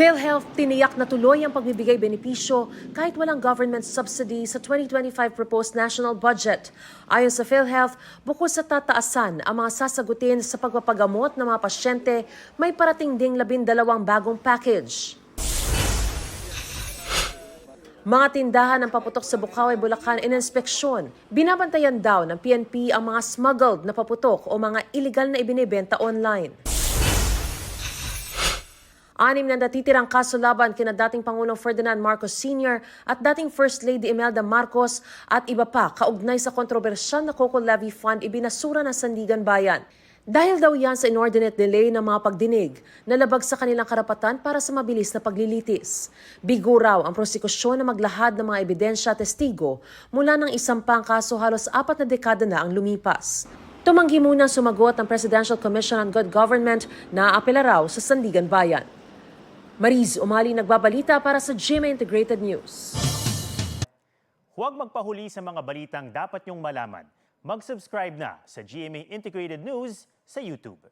PhilHealth tiniyak na tuloy ang pagbibigay benepisyo kahit walang government subsidy sa 2025 proposed national budget. Ayon sa PhilHealth, bukod sa tataasan ang mga sasagutin sa pagpapagamot ng mga pasyente, may parating ding 12 bagong package. Mga tindahan ng paputok sa Bukawi, Bulacan ininspeksyon. Binabantayan daw ng PNP ang mga smuggled na paputok o mga illegal na ibinebenta online. 6 na natitirang kaso laban kina dating Pangulong Ferdinand Marcos Sr. at dating First Lady Imelda Marcos at iba pa kaugnay sa kontrobersyal na Coco Levy Fund ibinasura ng Sandigan Bayan. Dahil daw yan sa inordinate delay ng mga pagdinig, nalabag sa kanilang karapatan para sa mabilis na paglilitis. Bigo raw ang prosekusyon na maglahad ng mga ebidensya at testigo mula ng isang pang kaso halos 4 na dekada na ang lumipas. Tumanggi muna sumagot ang Presidential Commission on Good Government na apela raw sa Sandigan Bayan. Mariz Umali nagbabalita para sa GMA Integrated News. Huwag magpahuli sa mga balitang dapat niyong malaman. Mag-subscribe na sa GMA Integrated News sa YouTube.